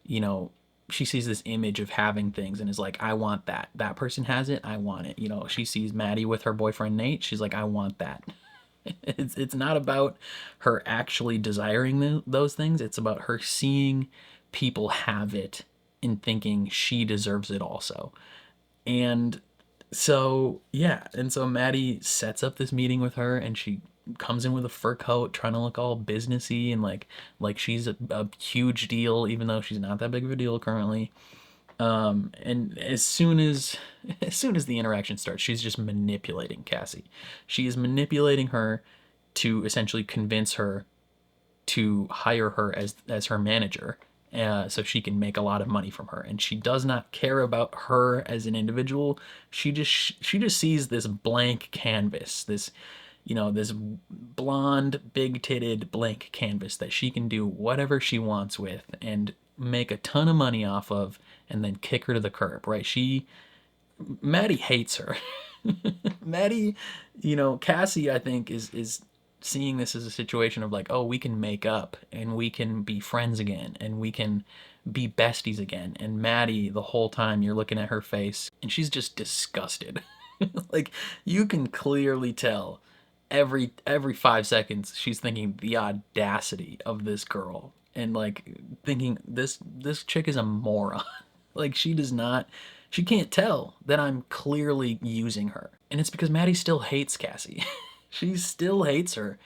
Speaker 1: you know, she sees this image of having things and is like, I want that. That person has it, I want it. You know, she sees Maddie with her boyfriend Nate, she's like, I want that. It's not about her actually desiring those things. It's about her seeing people have it and thinking she deserves it also. And so, yeah. And so Maddie sets up this meeting with her, and she comes in with a fur coat, trying to look all businessy and like she's a huge deal, even though she's not that big of a deal currently. And as soon as the interaction starts, she's just manipulating Cassie. She is manipulating her to essentially convince her to hire her as her manager, so she can make a lot of money from her. And she does not care about her as an individual. She just sees this blank canvas, this, you know, this blonde, big-titted blank canvas that she can do whatever she wants with and make a ton of money off of, and then kick her to the curb, right? Maddie hates her. Maddie, you know, Cassie, I think, is seeing this as a situation of like, oh, we can make up, and we can be friends again, and we can be besties again. And Maddie, the whole time, you're looking at her face, and she's just disgusted. Like, you can clearly tell every 5 seconds she's thinking the audacity of this girl, and like thinking this chick is a moron. Like, she can't tell that I'm clearly using her. And it's because Maddie still hates Cassie. She still hates her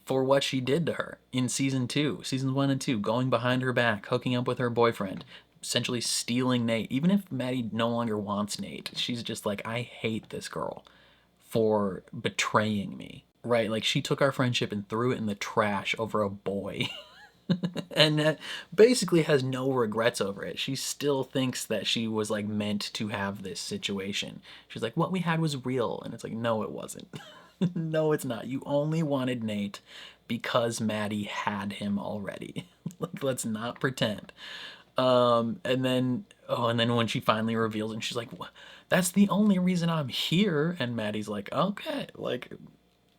Speaker 1: for what she did to her in seasons 1 and 2, going behind her back, hooking up with her boyfriend, essentially stealing Nate. Even if Maddie no longer wants Nate, she's just like, I hate this girl for betraying me, right? Like, she took our friendship and threw it in the trash over a boy. And basically has no regrets over it. She still thinks that she was like meant to have this situation. She's like, what we had was real. And it's like, no, it wasn't. No, it's not. You only wanted Nate because Maddie had him already. Like, let's not pretend. And then when she finally reveals it, and she's like, that's the only reason I'm here. And Maddie's like, okay, like,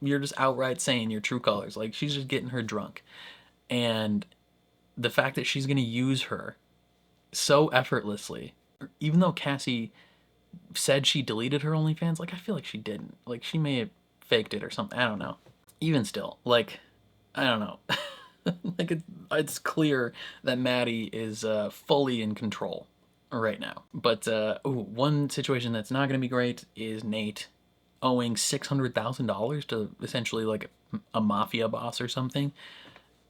Speaker 1: you're just outright saying your true colors. Like, she's just getting her drunk. And the fact that she's going to use her so effortlessly, even though Cassie said she deleted her OnlyFans, like, I feel like she didn't. Like, she may have faked it or something. I don't know. Even still, like, I don't know. Like, it's clear that Maddie is fully in control right now. But one situation that's not going to be great is Nate owing $600,000 to essentially like a mafia boss or something.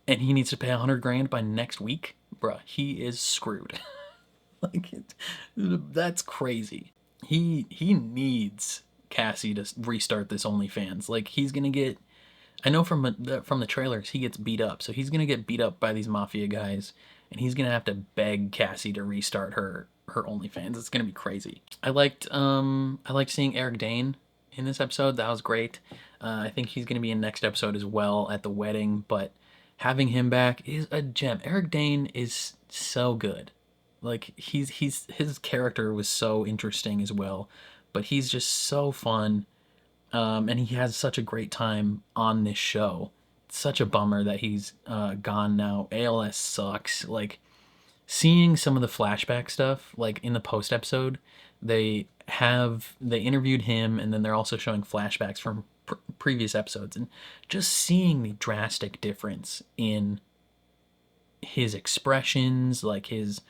Speaker 1: And he needs to pay $100,000 by next week. Bruh, he is screwed. Like, that's crazy. He needs Cassie to restart this OnlyFans. Like, he's gonna get, I know from the trailers, he gets beat up. So he's gonna get beat up by these mafia guys, and he's gonna have to beg Cassie to restart her OnlyFans. It's gonna be crazy. I liked seeing Eric Dane in this episode. That was great. I think he's gonna be in next episode as well at the wedding, but having him back is a gem. Eric Dane is so good. Like, his character was so interesting as well, but he's just so fun. And he has such a great time on this show. It's such a bummer that he's gone now. ALS sucks. Like, seeing some of the flashback stuff, like in the post episode, they interviewed him, and then they're also showing flashbacks from previous episodes, and just seeing the drastic difference in his expressions, like his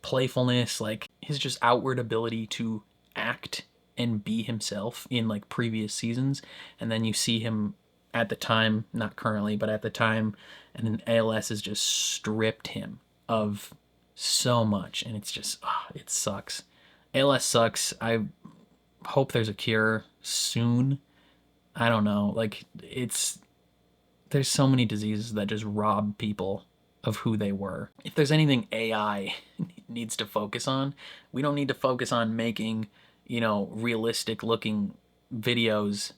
Speaker 1: playfulness, like his just outward ability to act and be himself in like previous seasons, and then you see him at the time, not currently, but at the time, and then ALS has just stripped him of so much, and it's just, it sucks. ALS sucks. I hope there's a cure soon. I don't know, like, there's so many diseases that just rob people of who they were. If there's anything AI needs to focus on, we don't need to focus on making, you know, realistic looking videos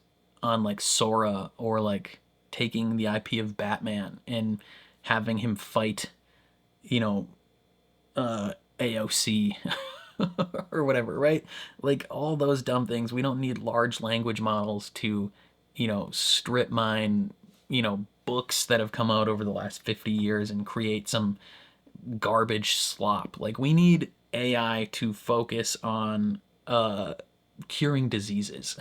Speaker 1: on like Sora, or like taking the IP of Batman and having him fight, you know, AOC or whatever, right? Like, all those dumb things. We don't need large language models to, you know, strip mine, you know, books that have come out over the last 50 years and create some garbage slop. Like, we need AI to focus on curing diseases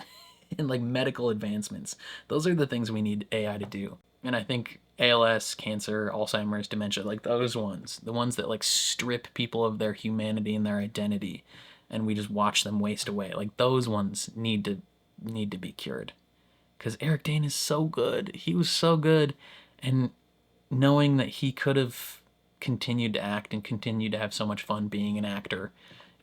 Speaker 1: and like medical advancements. Those are the things we need AI to do. And I think ALS, cancer, Alzheimer's, dementia, like those ones, the ones that like strip people of their humanity and their identity, and we just watch them waste away, like those ones need to be cured. Because Eric Dane is so good. He was so good, and knowing that he could have continued to act and continued to have so much fun being an actor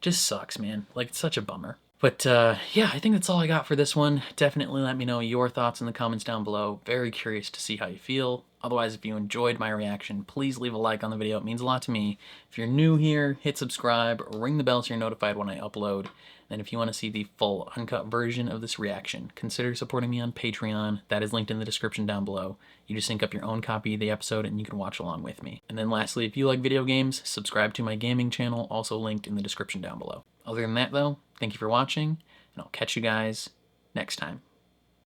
Speaker 1: just sucks, man. Like, it's such a bummer. But yeah, I think that's all I got for this one. Definitely let me know your thoughts in the comments down below. Very curious to see how you feel. Otherwise, if you enjoyed my reaction, please leave a like on the video. It means a lot to me. If you're new here, hit subscribe, ring the bell so you're notified when I upload. And if you want to see the full uncut version of this reaction, consider supporting me on Patreon. That is linked in the description down below. You just sync up your own copy of the episode and you can watch along with me. And then lastly, if you like video games, subscribe to my gaming channel, also linked in the description down below. Other than that though, thank you for watching, and I'll catch you guys next time.